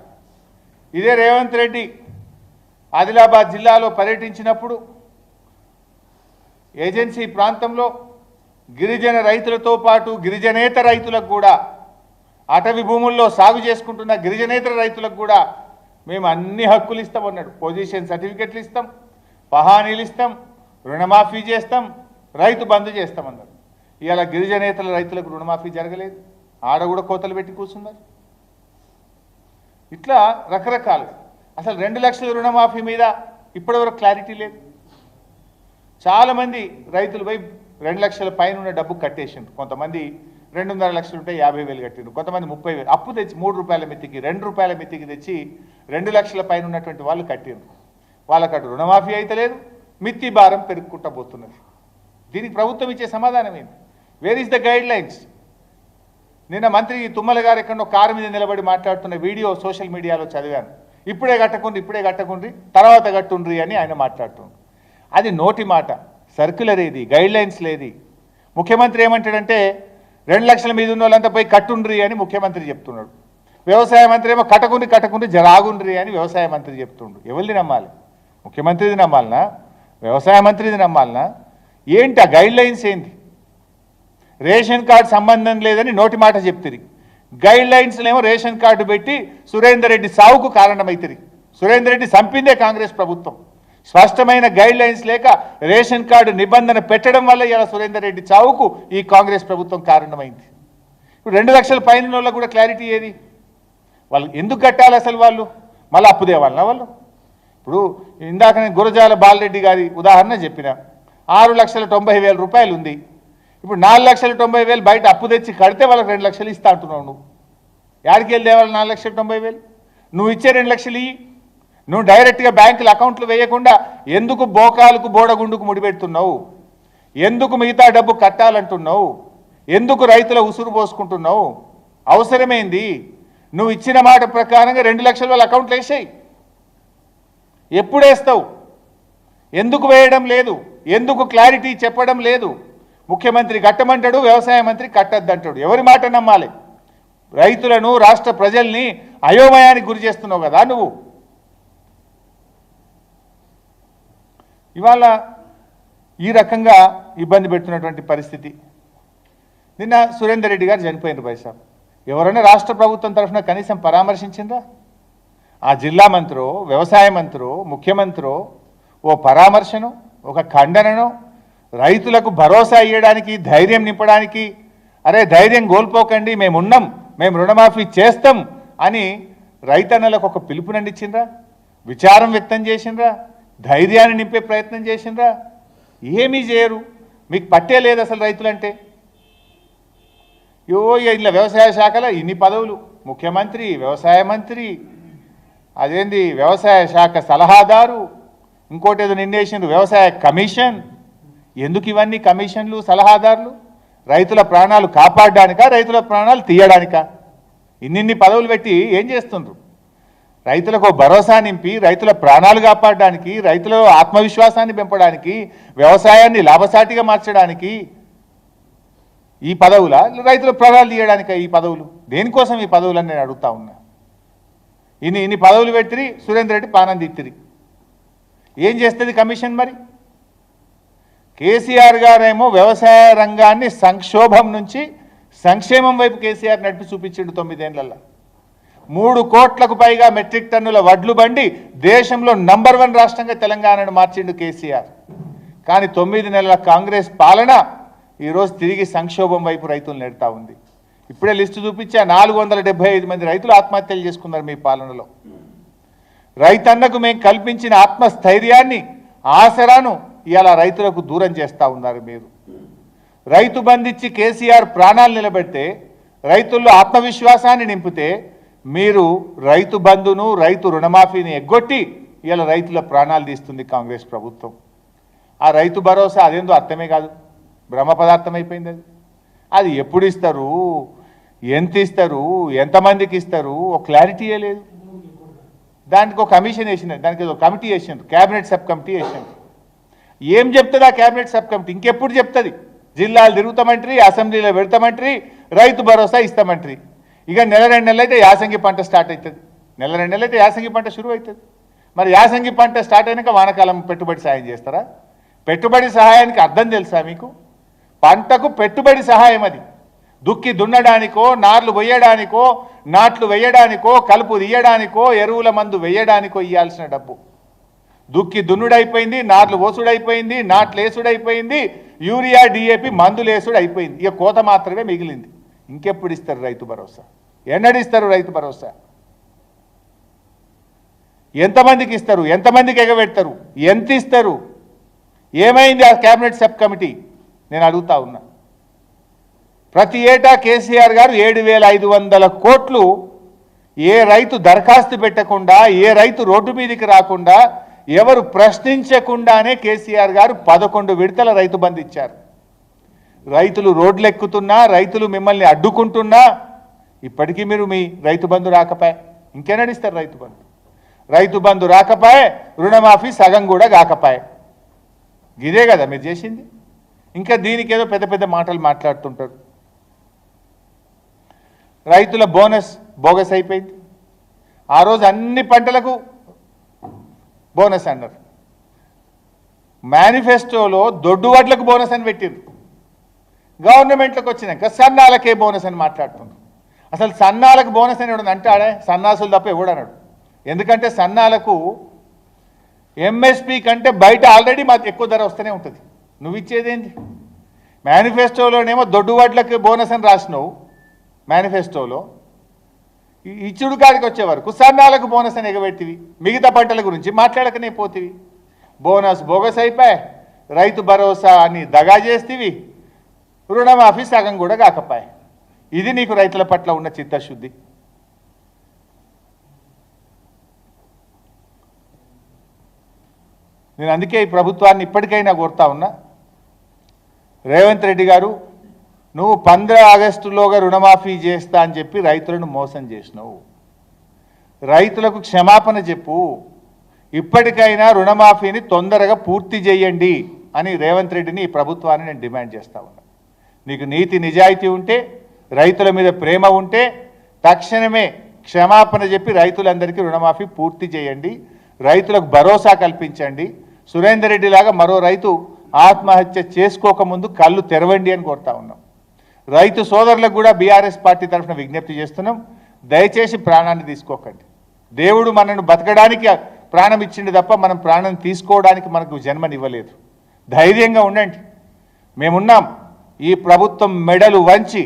ఇదే రేవంత్ రెడ్డి ఆదిలాబాద్ జిల్లాలో పర్యటించినప్పుడు ఏజెన్సీ ప్రాంతంలో గిరిజన రైతులతో పాటు గిరిజనేతర రైతులకు కూడా, అటవీ భూముల్లో సాగు చేసుకుంటున్న గిరిజనేతర రైతులకు కూడా మేము అన్ని హక్కులు ఇస్తామన్నాడు. పొజిషన్ సర్టిఫికెట్లు ఇస్తాం, పహానీలు ఇస్తాం, రుణమాఫీ చేస్తాం, రైతు బంధు చేస్తామన్నారు. ఇవాళ గిరిజనేతల రైతులకు రుణమాఫీ జరగలేదు, ఆడ కూడా కోతలు పెట్టి కూర్చున్నారు. ఇట్లా రకరకాలు. అసలు 2 లక్షల రుణమాఫీ మీద ఇప్పటివరకు క్లారిటీ లేదు. చాలామంది రైతులు పోయి 2 లక్షల పైన ఉన్న డబ్బు కట్టేసిండ్రు. కొంతమంది 2.5 లక్షలు ఉంటే 50,000 కట్టిండ్రు, కొంతమంది 30,000 అప్పు తెచ్చి 3 రూపాయల మిత్తికి 2 రూపాయల మిత్తికి తెచ్చి 2 లక్షల పైన ఉన్నటువంటి వాళ్ళు కట్టిండ్రు. వాళ్ళకు అటు రుణమాఫీ అయితే లేదు, మిత్తి భారం పెరుగుకుంటా పోతున్నది. దీనికి ప్రభుత్వం ఇచ్చే సమాధానం ఏంటి? Where is the guide lines? నిన్న మంత్రి తుమ్మల గారు ఎక్కడో కారు మీద నిలబడి మాట్లాడుతున్న వీడియో సోషల్ మీడియాలో చదివాను. ఇప్పుడే కట్టకుండ్రి తర్వాత కట్టుండ్రి అని ఆయన మాట్లాడుతున్నారు. అది నోటి మాట, సర్క్యులర్ ఏది, గైడ్ లైన్స్ లేది. ముఖ్యమంత్రి ఏమంటాడంటే 2 లక్షల మీద ఉన్న వాళ్ళంతా పోయి కట్టుండ్రి అని ముఖ్యమంత్రి చెప్తున్నాడు. వ్యవసాయ మంత్రి ఏమో కట్టకుండ్రి జరాగుండ్రి అని వ్యవసాయ మంత్రి చెప్తుండ్రు. ఎవరిది నమ్మాలి? ముఖ్యమంత్రిది నమ్మాలనా, వ్యవసాయ మంత్రిది నమ్మాలనా? ఏంటి ఆ గైడ్ లైన్స్ ఏంటి? రేషన్ కార్డు సంబంధం లేదని నోటి మాట చెప్తుంది, గైడ్ లైన్స్లో ఏమో రేషన్ కార్డు పెట్టి సురేందర్ రెడ్డి సావుకు కారణమవుతుంది. సురేందర్ రెడ్డి చంపిందే కాంగ్రెస్ ప్రభుత్వం. స్పష్టమైన గైడ్ లైన్స్ లేక రేషన్ కార్డు నిబంధన పెట్టడం వల్ల ఇలా సురేందర్ రెడ్డి చావుకు ఈ కాంగ్రెస్ ప్రభుత్వం కారణమైంది. ఇప్పుడు 2 లక్షల పైన వాళ్ళకు కూడా క్లారిటీ ఏది? వాళ్ళు ఎందుకు కట్టాలి అసలు? వాళ్ళు మళ్ళీ అప్పు దేవాలన్నా వాళ్ళు? ఇప్పుడు ఇందాక నేను గురజాల బాలరెడ్డి గారి ఉదాహరణ చెప్పిన, 6,90,000 రూపాయలు ఉంది. ఇప్పుడు 4,90,000 బయట అప్పు తెచ్చి కడితే వాళ్ళకి 2 లక్షలు ఇస్తా అంటున్నావు. నువ్వు యాడికి వెళ్ళి దేవాలి 4,90,000? నువ్వు ఇచ్చే 2 లక్షలు ఇయ్యి. నువ్వు డైరెక్ట్గా బ్యాంకుల అకౌంట్లు వేయకుండా ఎందుకు బోకాలకు బోడగుండుకు ముడిపెడుతున్నావు? ఎందుకు మిగతా డబ్బు కట్టాలంటున్నావు? ఎందుకు రైతుల ఉసురు పోసుకుంటున్నావు? అవసరమైంది. నువ్వు ఇచ్చిన మాట ప్రకారంగా 2 లక్షల వాళ్ళ అకౌంట్లు వేసేయి. ఎప్పుడు వేస్తావు? ఎందుకు వేయడం లేదు? ఎందుకు క్లారిటీ చెప్పడం లేదు? ముఖ్యమంత్రి కట్టమంటాడు, వ్యవసాయ మంత్రి కట్టద్దంటాడు. ఎవరి మాట నమ్మాలి? రైతులను, రాష్ట్ర ప్రజల్ని అయోమయానికి గురి చేస్తున్నావు కదా నువ్వు. ఇవాళ ఈ రకంగా ఇబ్బంది పెడుతున్నటువంటి పరిస్థితి. నిన్న సురేందర్ రెడ్డి గారు చనిపోయిన పైసాబ్ ఎవరైనా రాష్ట్ర ప్రభుత్వం తరఫున కనీసం పరామర్శించిందా? ఆ జిల్లా మంత్రో, వ్యవసాయ మంత్రో, ముఖ్యమంత్రో ఓ పరామర్శను, ఒక ఖండనను, రైతులకు భరోసా ఇవ్వడానికి, ధైర్యం నింపడానికి, అరే ధైర్యం కోల్పోకండి, మేమున్నాం, మేము రుణమాఫీ చేస్తాం అని రైతన్నలకు ఒక పిలుపునండిచ్చిండ్రా? విచారం వ్యక్తం చేసిండ్రా? ధైర్యాన్ని నింపే ప్రయత్నం చేసిండ్రా? ఏమీ చేయరు. మీకు పట్టే లేదు అసలు రైతులంటే. ఇలా వ్యవసాయ శాఖలో ఇన్ని పదవులు, ముఖ్యమంత్రి, వ్యవసాయ మంత్రి, అదేంది వ్యవసాయ శాఖ సలహాదారు, ఇంకోటి ఏదో నిన్నేసిండ్రు వ్యవసాయ కమిషన్. ఎందుకు ఇవన్నీ కమిషన్లు, సలహాదారులు? రైతుల ప్రాణాలు కాపాడడానికా, రైతుల ప్రాణాలు తీయడానికా? ఇన్నిన్ని పదవులు పెట్టి ఏం చేస్తుండ్రు? రైతులకు భరోసా నింపి, రైతుల ప్రాణాలు కాపాడడానికి, రైతుల ఆత్మవిశ్వాసాన్ని పెంపడానికి, వ్యవసాయాన్ని లాభసాటిగా మార్చడానికి ఈ పదవుల, రైతుల ప్రాణాలు తీయడానిక ఈ పదవులు? దేనికోసం ఈ పదవులని నేను అడుగుతా ఉన్నా. ఇన్ని పదవులు పెట్టి సురేందర్ రెడ్డి పానం తీత్తిరి. ఏం చేస్తుంది కమిషన్? మరి కేసీఆర్ గారేమో వ్యవసాయ రంగాన్ని సంక్షోభం నుంచి సంక్షేమం వైపు కేసీఆర్ నడిపి చూపించిండు 9 ఏళ్లలో. 3 కోట్లకు పైగా మెట్రిక్ టన్నుల వడ్లు బండి దేశంలో నంబర్ 1 రాష్ట్రంగా తెలంగాణను మార్చిండు కేసీఆర్. కానీ 9 నెలల కాంగ్రెస్ పాలన ఈరోజు తిరిగి సంక్షోభం వైపు రైతులు నెడతా ఉంది. ఇప్పుడే లిస్టు చూపించా, 475 మంది రైతులు ఆత్మహత్యలు చేసుకున్నారు మీ పాలనలో. రైతన్నకు మేము కల్పించిన ఆత్మస్థైర్యాన్ని, ఆసరాను ఇవాళ రైతులకు దూరం చేస్తూ ఉన్నారు మీరు. రైతు బంధించి కేసీఆర్ ప్రాణాలు నిలబెడితే, రైతుల్లో ఆత్మవిశ్వాసాన్ని నింపితే, మీరు రైతు బంధును, రైతు రుణమాఫీని ఎగ్గొట్టి ఇవాళ రైతుల ప్రాణాలు తీస్తుంది కాంగ్రెస్ ప్రభుత్వం. ఆ రైతు భరోసా అదేందో అర్థమే కాదు, బ్రహ్మ పదార్థం అయిపోయింది. అది ఎప్పుడు ఇస్తారు, ఎంత ఇస్తారు, ఎంతమందికి ఇస్తారు, ఒక క్లారిటీ లేదు. దానికి ఒక కమిషన్ వేసినారు, దానికి ఒక కమిటీ వేసినారు, క్యాబినెట్ సబ్ కమిటీ వేసినారు. ఏం చెప్తుంది ఆ క్యాబినెట్ సబ్ కమిటీ? ఇంకెప్పుడు చెప్తుంది? జిల్లాలు తిరుగుతామంటారు, అసెంబ్లీలో పెడతామంటారు, రైతు భరోసా ఇస్తామంటారు. ఇక నెల 2 నెలలు అయితే యాసంగి పంట స్టార్ట్ అవుతుంది. నెల 2 నెలలు అయితే యాసంగి పంట షురు అవుతుంది. మరి యాసంగి పంట స్టార్ట్ అయినాక వానాకాలం పెట్టుబడి సాయం చేస్తారా? పెట్టుబడి సహాయానికి అర్థం తెలుసా మీకు? పంటకు పెట్టుబడి సహాయం అది. దుక్కి దున్నడానికో, నార్లు వేయడానికో, నాట్లు వేయడానికో, కలుపు తీయడానికో, ఎరువుల మందు వేయడానికో ఇవ్వాల్సిన డబ్బు. దుక్కి దున్నుడైపోయింది, నార్లు ఓసుడైపోయింది, నాట్లు వేసుడైపోయింది, యూరియా డిఏపి మందులేసుడు అయిపోయింది. ఇక కోత మాత్రమే మిగిలింది. ఇంకెప్పుడు ఇస్తారు రైతు భరోసా? ఎన్నడిస్తారు రైతు భరోసా? ఎంతమందికి ఇస్తారు? ఎంతమందికి ఎగబెడతారు? ఎంత ఇస్తారు? ఏమైంది ఆ క్యాబినెట్ సబ్ కమిటీ? నేను అడుగుతా ఉన్నా. ప్రతి ఏటా కేసీఆర్ గారు 7,500 కోట్లు ఏ రైతు దరఖాస్తు పెట్టకుండా, ఏ రైతు రోడ్డు మీదకి రాకుండా, ఎవరు ప్రశ్నించకుండానే కేసీఆర్ గారు 11 విడతల రైతు బంధు ఇచ్చారు. రైతులు రోడ్లు ఎక్కుతున్నా, రైతులు మిమ్మల్ని అడ్డుకుంటున్నా ఇప్పటికీ మీరు మీ రైతు బంధు రాకపాయే. ఇంకేనడిస్తారు రైతు బంధు? రైతు బంధు రాకపాయే, రుణమాఫీ సగం కూడా కాకపాయే. ఇదే కదా మీరు చేసింది. ఇంకా దీనికి ఏదో పెద్ద పెద్ద మాటలు మాట్లాడుతుంటారు. రైతుల బోనస్ బోగస్ అయిపోయింది. ఆ రోజు అన్ని పంటలకు బోనస్ అన్నారు. మేనిఫెస్టోలో దొడ్డు వడ్లకు బోనస్ అని పెట్టిండ్రు. గవర్నమెంట్లోకి వచ్చినాక సన్నాలకే బోనస్ అని మాట్లాడుతున్నారు. అసలు సన్నాలకు బోనస్ అని ఎవడని అంటాడే? సన్నాసులు తప్ప ఎవడన్నాడు? ఎందుకంటే సన్నాలకు ఎంఎస్పి కంటే బయట ఆల్రెడీ మాకు ఎక్కువ ధర వస్తూనే ఉంటుంది. నువ్వు ఇచ్చేదేంటి? మేనిఫెస్టోలోనేమో దొడ్డు వడ్లకు బోనస్ అని రాసినావు. మేనిఫెస్టోలో ఇచ్చుడు కాడికి వచ్చే వరకు సన్నాలకు బోనస్ అని ఎగబెట్టివి. మిగతా పంటల గురించి మాట్లాడకనే పోతివి. బోనస్ బోగస్ అయిపోయి, రైతు భరోసా అని దగా చేస్తేవి, రుణమాఫీ సగం కూడా కాకపాయి. ఇది నీకు రైతుల పట్ల ఉన్న చిత్తశుద్ధి. నేను అందుకే ఈ ప్రభుత్వాన్ని ఇప్పటికైనా కోరుతా ఉన్నా, రేవంత్ రెడ్డి గారు, నువ్వు 15 ఆగస్టులోగా రుణమాఫీ చేస్తా అని చెప్పి రైతులను మోసం చేసినావు. రైతులకు క్షమాపణ చెప్పు. ఇప్పటికైనా రుణమాఫీని తొందరగా పూర్తి చేయండి అని రేవంత్ రెడ్డిని ఈ ప్రభుత్వాన్ని నేను డిమాండ్ చేస్తా ఉన్నా. నీకు నీతి నిజాయితీ ఉంటే, రైతుల మీద ప్రేమ ఉంటే తక్షణమే క్షమాపణ చెప్పి రైతులందరికీ రుణమాఫీ పూర్తి చేయండి. రైతులకు భరోసా కల్పించండి. సురేందర్ రెడ్డి లాగా మరో రైతు ఆత్మహత్య చేసుకోకముందు కళ్ళు తెరవండి అని కోరుతా ఉన్నాం. రైతు సోదరులకు కూడా బీఆర్ఎస్ పార్టీ తరఫున విజ్ఞప్తి చేస్తున్నాం. దయచేసి ప్రాణాన్ని తీసుకోకండి. దేవుడు మనను బతకడానికి ప్రాణం ఇచ్చింది తప్ప మనం ప్రాణం తీసుకోవడానికి మనకు జన్మనివ్వలేదు. ధైర్యంగా ఉండండి. మేమున్నాం. ఈ ప్రభుత్వం మెడలు వంచి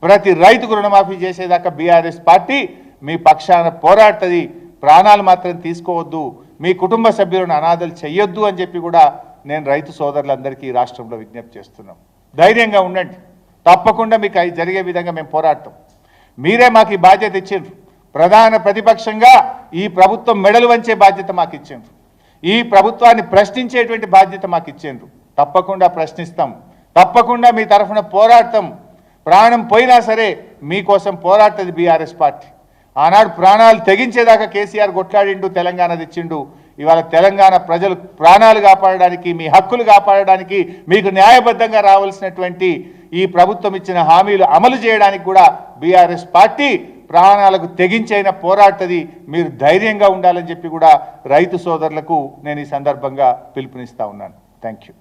ప్రతి రైతుకు రుణమాఫీ చేసేదాకా బీఆర్ఎస్ పార్టీ మీ పక్షాన పోరాడుతుంది. ప్రాణాలు మాత్రం తీసుకోవద్దు, మీ కుటుంబ సభ్యులను అనాథలు చెయ్యొద్దు అని చెప్పి కూడా నేను రైతు సోదరులందరికీ ఈ రాష్ట్రంలో విజ్ఞప్తి చేస్తున్నాం. ధైర్యంగా ఉండండి. తప్పకుండా మీకు అవి జరిగే విధంగా మేము పోరాడతాం. మీరే మాకు ఈ బాధ్యత ఇచ్చిండ్రు. ప్రధాన ప్రతిపక్షంగా ఈ ప్రభుత్వం మెడలు వంచే బాధ్యత మాకు ఇచ్చిండ్రు. ఈ ప్రభుత్వాన్ని ప్రశ్నించేటువంటి బాధ్యత మాకు ఇచ్చిండ్రు. తప్పకుండా ప్రశ్నిస్తాం. తప్పకుండా మీ తరఫున పోరాడతాం. ప్రాణం పోయినా సరే మీకోసం పోరాడుతుంది బీఆర్ఎస్ పార్టీ. ఆనాడు ప్రాణాలు తెగించేదాకా కేసీఆర్ కొట్లాడిండు, తెలంగాణ తెచ్చిండు. ఇవాళ తెలంగాణ ప్రజలు ప్రాణాలు కాపాడడానికి, మీ హక్కులు కాపాడడానికి, మీకు న్యాయబద్ధంగా రావాల్సినటువంటి ఈ ప్రభుత్వం ఇచ్చిన హామీలు అమలు చేయడానికి కూడా బీఆర్ఎస్ పార్టీ ప్రాణాలకు తెగించైనా పోరాడుతుంది. మీరు ధైర్యంగా ఉండాలని చెప్పి కూడా రైతు సోదరులకు నేను ఈ సందర్భంగా పిలుపునిస్తా ఉన్నాను. Thank you.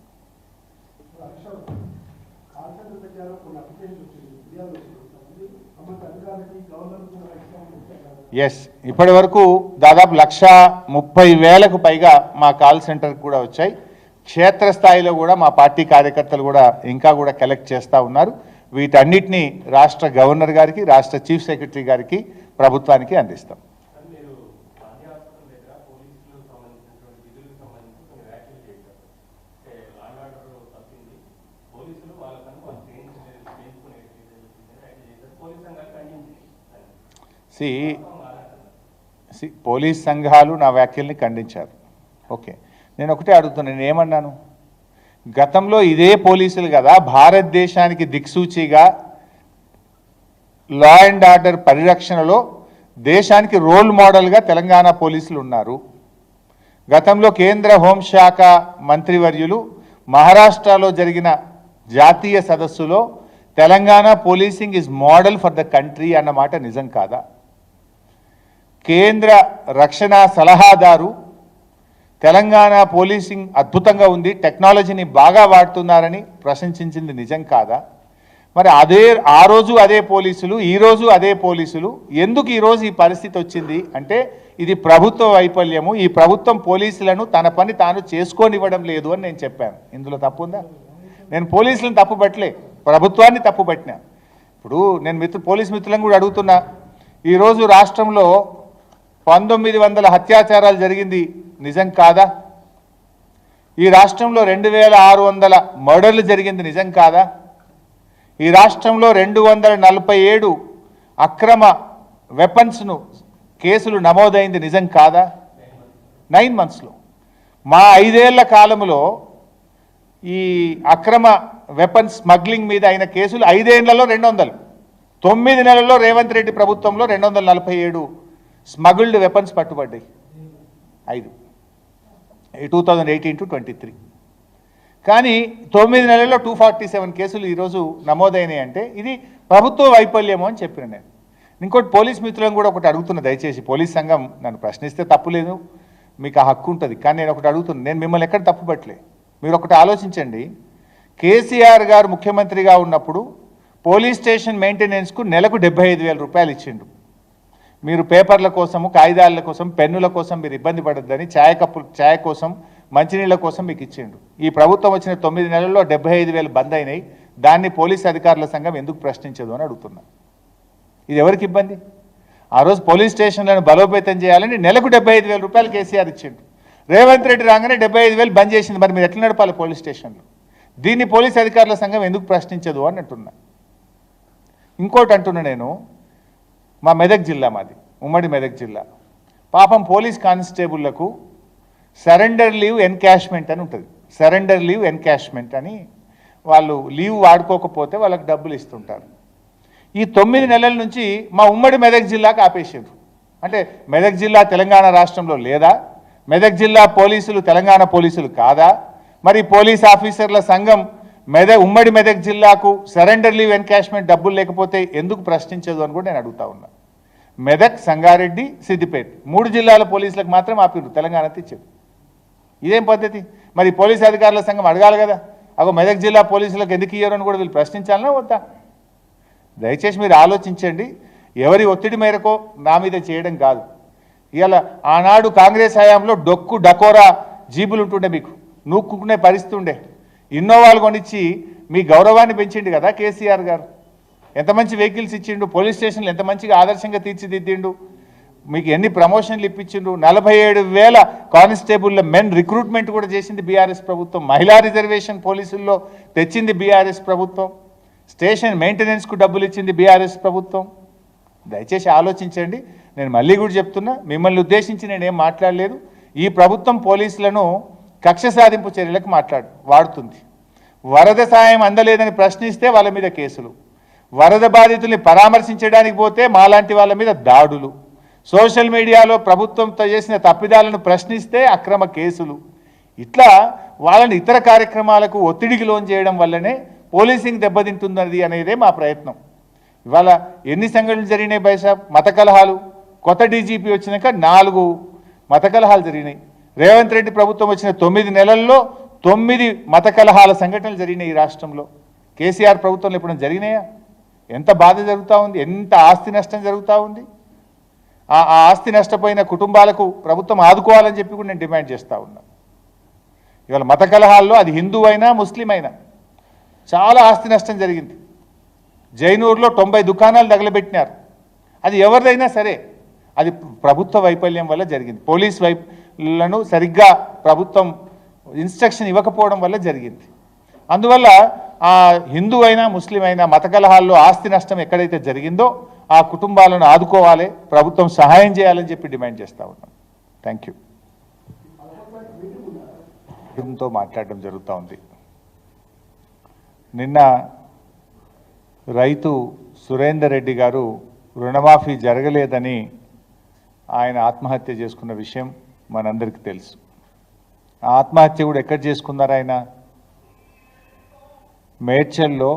ఎస్, ఇప్పటి వరకు దాదాపు 130,000కు పైగా మా కాల్ సెంటర్కి కూడా వచ్చాయి. క్షేత్రస్థాయిలో కూడా మా పార్టీ కార్యకర్తలు కూడా ఇంకా కూడా కలెక్ట్ చేస్తూ ఉన్నారు. వీటన్నిటినీ రాష్ట్ర గవర్నర్ గారికి, రాష్ట్ర చీఫ్ సెక్రటరీ గారికి, ప్రభుత్వానికి అందిస్తాం. పోలీస్ సంఘాలు నా వ్యాఖ్యల్ని ఖండించారు. ఓకే, నేను ఒకటే అడుగుతున్నాను, నేను ఏమన్నాను? గతంలో ఇదే పోలీసులు కదా భారతదేశానికి దిక్సూచిగా లా అండ్ ఆర్డర్ పరిరక్షణలో దేశానికి రోల్ మోడల్గా తెలంగాణ పోలీసులు ఉన్నారు. గతంలో కేంద్ర హోంశాఖ మంత్రివర్యులు మహారాష్ట్రలో జరిగిన జాతీయ సదస్సులో Telangana policing is model for the country అన్నమాట నిజం కాదా? కేంద్ర రక్షణ సలహాదారు తెలంగాణ పోలీసింగ్ అద్భుతంగా ఉంది, టెక్నాలజీని బాగా వాడుతున్నారని ప్రశంసించింది నిజం కాదా? మరి ఆ రోజు అదే పోలీసులు, ఈరోజు అదే పోలీసులు, ఎందుకు ఈరోజు ఈ పరిస్థితి వచ్చింది అంటే ఇది ప్రభుత్వ వైఫల్యము. ఈ ప్రభుత్వం పోలీసులను తన పని తాను చేసుకోనివ్వడం లేదు అని నేను చెప్పాను. ఇందులో తప్పు ఉందా? నేను పోలీసులను తప్పు పట్టలే, ప్రభుత్వాన్ని తప్పు పట్టినా. ఇప్పుడు నేను పోలీస్ మిత్రులను కూడా అడుగుతున్నా, ఈరోజు రాష్ట్రంలో 1900 అత్యాచారాలు జరిగింది నిజం కాదా? ఈ రాష్ట్రంలో 2600 మర్డర్లు జరిగింది నిజం కాదా? ఈ రాష్ట్రంలో 247 అక్రమ వెపన్స్ను కేసులు నమోదైంది నిజం కాదా? 9 మంత్స్లో. మా 5 ఏళ్ల కాలంలో ఈ అక్రమ వెపన్స్ స్మగ్లింగ్ మీద అయిన కేసులు 5 ఏళ్లలో 200, 9 నెలల్లో రేవంత్ రెడ్డి ప్రభుత్వంలో 247 స్మగుల్డ్ వెపన్స్ పట్టుబడ్డాయి. 2018 to 23. కానీ 9 నెలల్లో 247 కేసులు ఈరోజు నమోదైనాయి అంటే ఇది ప్రభుత్వ వైఫల్యము అని చెప్పిన నేను. ఇంకోటి పోలీస్ మిత్రులను కూడా ఒకటి అడుగుతున్నా, దయచేసి పోలీస్ సంఘం నన్ను ప్రశ్నిస్తే తప్పులేదు, మీకు ఆ హక్కు ఉంటుంది. కానీ నేను ఒకటి అడుగుతున్నాను, నేను మిమ్మల్ని ఎక్కడ తప్పు పట్టలే. మీరు ఒకటి ఆలోచించండి, కేసీఆర్ గారు ముఖ్యమంత్రిగా ఉన్నప్పుడు పోలీస్ స్టేషన్ మెయింటెనెన్స్కు నెలకు 75,000 రూపాయలు ఇచ్చిండు. మీరు పేపర్ల కోసము, కాగితాల కోసం, పెన్నుల కోసం మీరు ఇబ్బంది పడద్దని ఛాయ్ కోసం, మంచినీళ్ళ కోసం మీకు ఇచ్చిండు. ఈ ప్రభుత్వం వచ్చిన 9 నెలల్లో 75,000 బంద్ అయినాయి. దాన్ని పోలీస్ అధికారుల సంఘం ఎందుకు ప్రశ్నించదు అని అడుగుతున్నా. ఇది ఎవరికి ఇబ్బంది? ఆ రోజు పోలీస్ స్టేషన్లను బలోపేతం చేయాలని నెలకు 75,000 రూపాయలు కేసీఆర్ ఇచ్చిండు. రేవంత్ రెడ్డి రాగానే 75,000 బంద్ చేసింది. మరి మీరు ఎట్లా నడపాలి పోలీస్ స్టేషన్లు? దీన్ని పోలీస్ అధికారుల సంఘం ఎందుకు ప్రశ్నించదు అని అంటున్నా. ఇంకోటి అంటున్నా, నేను మా మెదక్ జిల్లా, మాది ఉమ్మడి మెదక్ జిల్లా, పాపం పోలీస్ కానిస్టేబుళ్లకు సరెండర్ లీవ్ ఎన్కాష్మెంట్ అని ఉంటుంది. సరెండర్ లీవ్ ఎన్కాష్మెంట్ అని వాళ్ళు లీవ్ వాడుకోకపోతే వాళ్ళకి డబ్బులు ఇస్తుంటారు. ఈ 9 నెలల నుంచి మా ఉమ్మడి మెదక్ జిల్లాకు ఆపేసారు. అంటే మెదక్ జిల్లా తెలంగాణ రాష్ట్రంలో లేదా? మెదక్ జిల్లా పోలీసులు తెలంగాణ పోలీసులు కాదా? మరి పోలీస్ ఆఫీసర్ల సంఘం ఉమ్మడి మెదక్ జిల్లాకు సరెండర్ లీవ్ ఎన్కాష్మెంట్ డబ్బులు లేకపోతే ఎందుకు ప్రశ్నించదు అని కూడా నేను అడుగుతా ఉన్నా. మెదక్, సంగారెడ్డి, సిద్దిపేట 3 జిల్లాల పోలీసులకు మాత్రం ఆపిరు, తెలంగాణ తెచ్చారు. ఇదేం పద్ధతి? మరి పోలీస్ అధికారుల సంఘం అడగాలి కదా, అగో మెదక్ జిల్లా పోలీసులకు ఎందుకు ఇయ్యారు అని కూడా వీళ్ళు ప్రశ్నించాలన్నా వద్దా? దయచేసి మీరు ఆలోచించండి. ఎవరి ఒత్తిడి మేరకో నా మీద చేయడం కాదు. ఇవాళ ఆనాడు కాంగ్రెస్ హయాంలో డొక్కు డకోరా జీబులు ఉంటుండే, మీకు నూక్కునే పరిస్థితి ఉండే. ఇన్నోవాలు కొనిచ్చి మీ గౌరవాన్ని పెంచిండు కదా కేసీఆర్ గారు. ఎంత మంచి వెహికల్స్ ఇచ్చిండు, పోలీస్ స్టేషన్లు ఎంత మంచిగా ఆదర్శంగా తీర్చిదిద్దిండు, మీకు ఎన్ని ప్రమోషన్లు ఇప్పించిండు. 47,000 కానిస్టేబుల్ల మెన్ రిక్రూట్మెంట్ కూడా చేసింది బీఆర్ఎస్ ప్రభుత్వం. మహిళా రిజర్వేషన్ పోలీసుల్లో తెచ్చింది బీఆర్ఎస్ ప్రభుత్వం. స్టేషన్ మెయింటెనెన్స్కు డబ్బులు ఇచ్చింది బీఆర్ఎస్ ప్రభుత్వం. దయచేసి ఆలోచించండి. నేను మళ్ళీ కూడా చెప్తున్నా, మిమ్మల్ని ఉద్దేశించి నేనేం మాట్లాడలేదు. ఈ ప్రభుత్వం పోలీసులను కక్ష సాధింపు చర్యలకు వాడుతుంది. వరద సాయం అందలేదని ప్రశ్నిస్తే వాళ్ళ మీద కేసులు, వరద బాధితుల్ని పరామర్శించడానికి పోతే మాలాంటి వాళ్ళ మీద దాడులు, సోషల్ మీడియాలో ప్రభుత్వంతో చేసిన తప్పిదాలను ప్రశ్నిస్తే అక్రమ కేసులు, ఇట్లా వాళ్ళని ఇతర కార్యక్రమాలకు ఒత్తిడికి లోన్ చేయడం వల్లనే పోలీసింగ్ దెబ్బతింటున్నది అనేదే మా ప్రయత్నం. ఇవాళ ఎన్ని సంఘటనలు జరిగినాయి బైసాబ్? మత కలహాలు, కొత్త డీజీపీ వచ్చినాక 4 మత కలహాలు జరిగినాయి. రేవంత్ రెడ్డి ప్రభుత్వం వచ్చిన 9 నెలల్లో 9 మత కలహాల సంఘటనలు జరిగినాయి ఈ రాష్ట్రంలో. కేసీఆర్ ప్రభుత్వంలో ఎప్పుడైనా జరిగినాయా? ఎంత బాధ జరుగుతూ ఉంది, ఎంత ఆస్తి నష్టం జరుగుతూ ఉంది. ఆ ఆస్తి నష్టపోయిన కుటుంబాలకు ప్రభుత్వం ఆదుకోవాలని చెప్పి కూడా నేను డిమాండ్ చేస్తూ ఉన్నా. ఇవాళ మత కలహాల్లో అది హిందూ అయినా ముస్లిం అయినా చాలా ఆస్తి నష్టం జరిగింది. జైనూరులో 90 దుకాణాలు తగలబెట్టినారు. అది ఎవరిదైనా సరే అది ప్రభుత్వ వైఫల్యం వల్ల జరిగింది. పోలీస్ వైపులను సరిగ్గా ప్రభుత్వం ఇన్స్ట్రక్షన్ ఇవ్వకపోవడం వల్ల జరిగింది. అందువల్ల ఆ హిందూ అయినా ముస్లిం అయినా మత కలహాల్లో ఆస్తి నష్టం ఎక్కడైతే జరిగిందో ఆ కుటుంబాలను ఆదుకోవాలి, ప్రభుత్వం సహాయం చేయాలని చెప్పి డిమాండ్ చేస్తూ ఉన్నాం. Thank you. తో మాట్లాడడం జరుగుతూ ఉంది. నిన్న రైతు సురేందర్ రెడ్డి గారు రుణమాఫీ జరగలేదని ఆయన ఆత్మహత్య చేసుకున్న విషయం మనందరికీ తెలుసు. ఆ ఆత్మహత్య కూడా ఎక్కడ చేసుకున్నారు? ఆయన మేడ్చల్లో